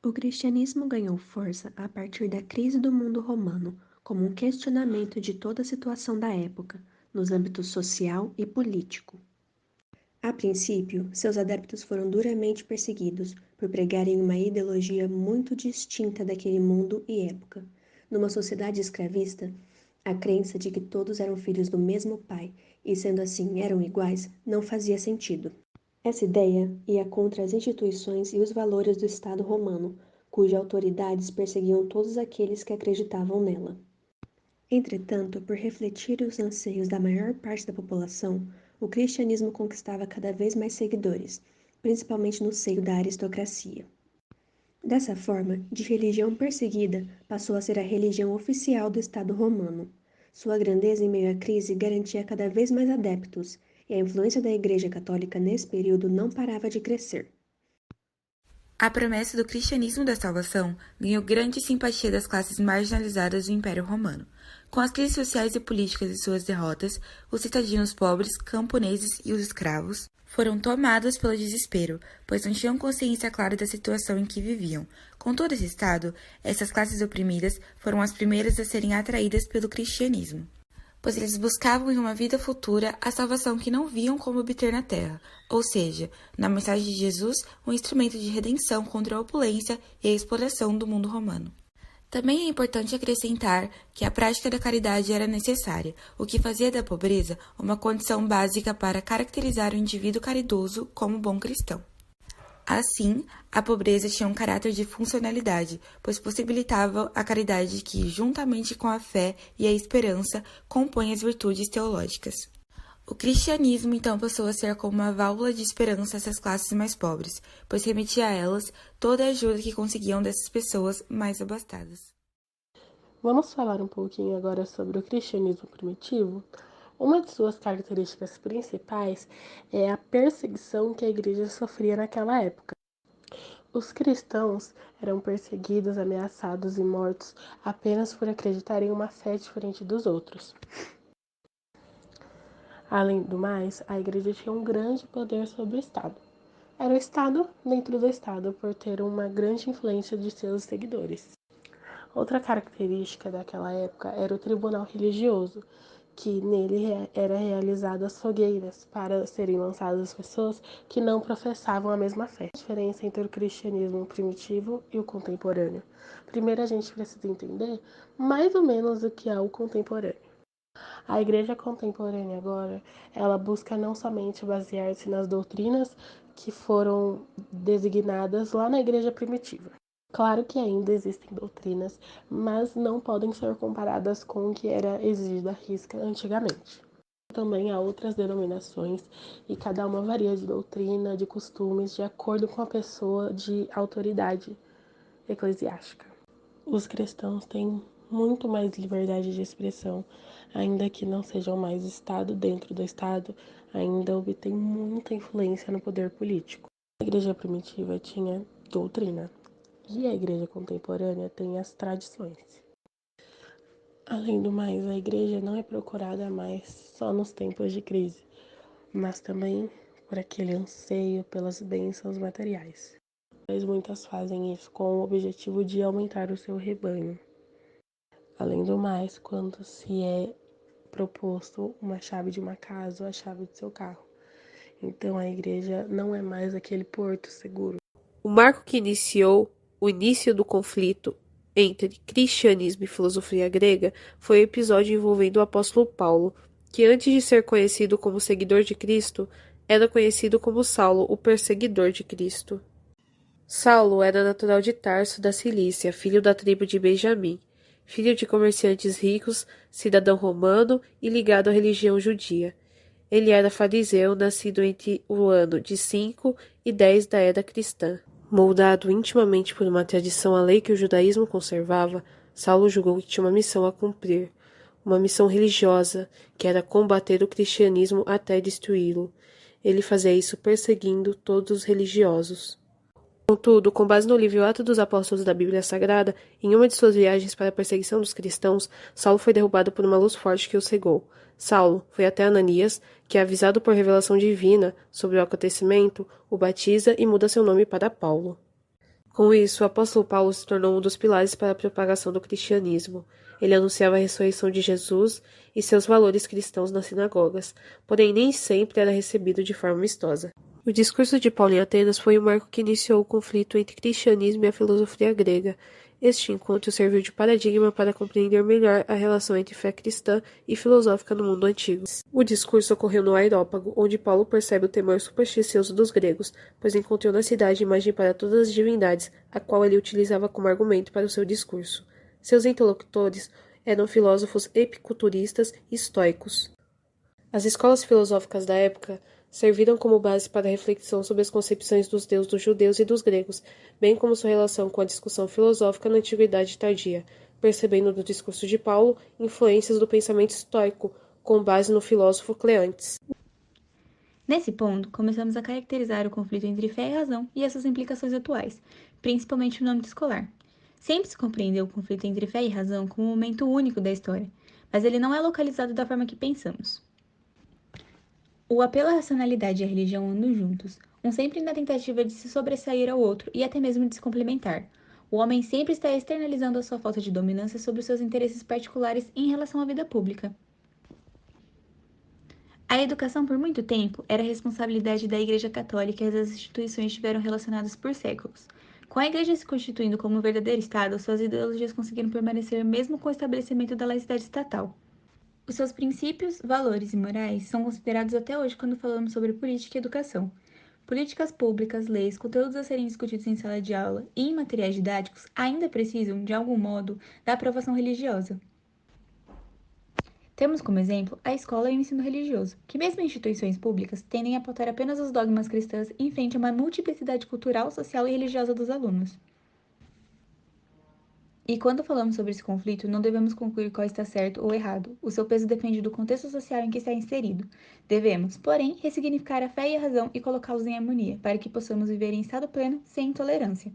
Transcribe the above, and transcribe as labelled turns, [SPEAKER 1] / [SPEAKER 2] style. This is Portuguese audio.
[SPEAKER 1] O cristianismo ganhou força a partir da crise do mundo romano, como um questionamento de toda a situação da época, nos âmbitos social e político. A princípio, seus adeptos foram duramente perseguidos por pregarem uma ideologia muito distinta daquele mundo e época. Numa sociedade escravista, a crença de que todos eram filhos do mesmo pai e, sendo assim, eram iguais, não fazia sentido. Essa ideia ia contra as instituições e os valores do Estado romano, cujas autoridades perseguiam todos aqueles que acreditavam nela. Entretanto, por refletir os anseios da maior parte da população, o cristianismo conquistava cada vez mais seguidores, principalmente no seio da aristocracia. Dessa forma, de religião perseguida, passou a ser a religião oficial do Estado romano. Sua grandeza em meio à crise garantia cada vez mais adeptos, e a influência da Igreja Católica nesse período não parava de crescer.
[SPEAKER 2] A promessa do cristianismo da salvação ganhou grande simpatia das classes marginalizadas do Império Romano. Com as crises sociais e políticas de suas derrotas, os cidadãos pobres, camponeses e os escravos foram tomados pelo desespero, pois não tinham consciência clara da situação em que viviam. Com todo esse estado, essas classes oprimidas foram as primeiras a serem atraídas pelo cristianismo, pois eles buscavam em uma vida futura a salvação que não viam como obter na terra, ou seja, na mensagem de Jesus, um instrumento de redenção contra a opulência e a exploração do mundo romano. Também é importante acrescentar que a prática da caridade era necessária, o que fazia da pobreza uma condição básica para caracterizar o indivíduo caridoso como bom cristão. Assim, a pobreza tinha um caráter de funcionalidade, pois possibilitava a caridade que, juntamente com a fé e a esperança, compõe as virtudes teológicas. O cristianismo, então, passou a ser como uma válvula de esperança a essas classes mais pobres, pois remetia a elas toda a ajuda que conseguiam dessas pessoas mais abastadas.
[SPEAKER 3] Vamos falar um pouquinho agora sobre o cristianismo primitivo? Uma de suas características principais é a perseguição que a igreja sofria naquela época. Os cristãos eram perseguidos, ameaçados e mortos apenas por acreditarem em uma fé diferente dos outros. Além do mais, a igreja tinha um grande poder sobre o Estado. Era o Estado dentro do Estado por ter uma grande influência de seus seguidores. Outra característica daquela época era o tribunal religioso, que nele era realizado as fogueiras para serem lançadas as pessoas que não professavam a mesma fé. A diferença entre o cristianismo primitivo e o contemporâneo. Primeiro a gente precisa entender mais ou menos o que é o contemporâneo. A igreja contemporânea agora, ela busca não somente basear-se nas doutrinas que foram designadas lá na igreja primitiva. Claro que ainda existem doutrinas, mas não podem ser comparadas com o que era exigido à risca antigamente. Também há outras denominações e cada uma varia de doutrina, de costumes, de acordo com a pessoa de autoridade eclesiástica. Os cristãos têm muito mais liberdade de expressão, ainda que não sejam mais Estado dentro do Estado, ainda obtêm muita influência no poder político. A igreja primitiva tinha doutrina, e a igreja contemporânea tem as tradições. Além do mais, a igreja não é procurada mais só nos tempos de crise, mas também por aquele anseio pelas bênçãos materiais. Mas muitas fazem isso com o objetivo de aumentar o seu rebanho. Além do mais, quando se é proposto uma chave de uma casa ou a chave do seu carro. Então a igreja não é mais aquele porto seguro.
[SPEAKER 4] O marco que iniciou o início do conflito entre cristianismo e filosofia grega foi o episódio envolvendo o apóstolo Paulo, que antes de ser conhecido como seguidor de Cristo, era conhecido como Saulo, o perseguidor de Cristo. Saulo era natural de Tarso, da Cilícia, filho da tribo de Benjamim, filho de comerciantes ricos, cidadão romano e ligado à religião judia. Ele era fariseu, nascido entre o ano de 5 e 10 da era cristã. Moldado intimamente por uma tradição à lei que o judaísmo conservava, Saulo julgou que tinha uma missão a cumprir, uma missão religiosa, que era combater o cristianismo até destruí-lo. Ele fazia isso perseguindo todos os religiosos. Contudo, com base no livro Atos dos Apóstolos da Bíblia Sagrada, em uma de suas viagens para a perseguição dos cristãos, Saulo foi derrubado por uma luz forte que o cegou. Saulo foi até Ananias, que, avisado por revelação divina sobre o acontecimento, o batiza e muda seu nome para Paulo. Com isso, o apóstolo Paulo se tornou um dos pilares para a propagação do cristianismo. Ele anunciava a ressurreição de Jesus e seus valores cristãos nas sinagogas, porém nem sempre era recebido de forma amistosa. O discurso de Paulo em Atenas foi o marco que iniciou o conflito entre o cristianismo e a filosofia grega. Este encontro serviu de paradigma para compreender melhor a relação entre fé cristã e filosófica no mundo antigo. O discurso ocorreu no Areópago, onde Paulo percebe o temor supersticioso dos gregos, pois encontrou na cidade imagem para todas as divindades, a qual ele utilizava como argumento para o seu discurso. Seus interlocutores eram filósofos epicuristas e estoicos. As escolas filosóficas da época serviram como base para a reflexão sobre as concepções dos deuses dos judeus e dos gregos, bem como sua relação com a discussão filosófica na Antiguidade Tardia, percebendo no discurso de Paulo influências do pensamento estoico, com base no filósofo Cleantes.
[SPEAKER 5] Nesse ponto, começamos a caracterizar o conflito entre fé e razão e as suas implicações atuais, principalmente no âmbito escolar. Sempre se compreendeu o conflito entre fé e razão como um momento único da história, mas ele não é localizado da forma que pensamos. O apelo à racionalidade e à religião andam juntos, um sempre na tentativa de se sobressair ao outro e até mesmo de se complementar. O homem sempre está externalizando a sua falta de dominância sobre os seus interesses particulares em relação à vida pública. A educação, por muito tempo, era responsabilidade da Igreja Católica e as instituições estiveram relacionadas por séculos. Com a Igreja se constituindo como um verdadeiro Estado, suas ideologias conseguiram permanecer mesmo com o estabelecimento da laicidade estatal. Os seus princípios, valores e morais são considerados até hoje quando falamos sobre política e educação. Políticas públicas, leis, conteúdos a serem discutidos em sala de aula e em materiais didáticos ainda precisam, de algum modo, da aprovação religiosa. Temos como exemplo a escola e o ensino religioso, que mesmo em instituições públicas tendem a pautar apenas os dogmas cristãos em frente a uma multiplicidade cultural, social e religiosa dos alunos. E quando falamos sobre esse conflito, não devemos concluir qual está certo ou errado. O seu peso depende do contexto social em que está inserido. Devemos, porém, ressignificar a fé e a razão e colocá-los em harmonia, para que possamos viver em estado pleno, sem intolerância.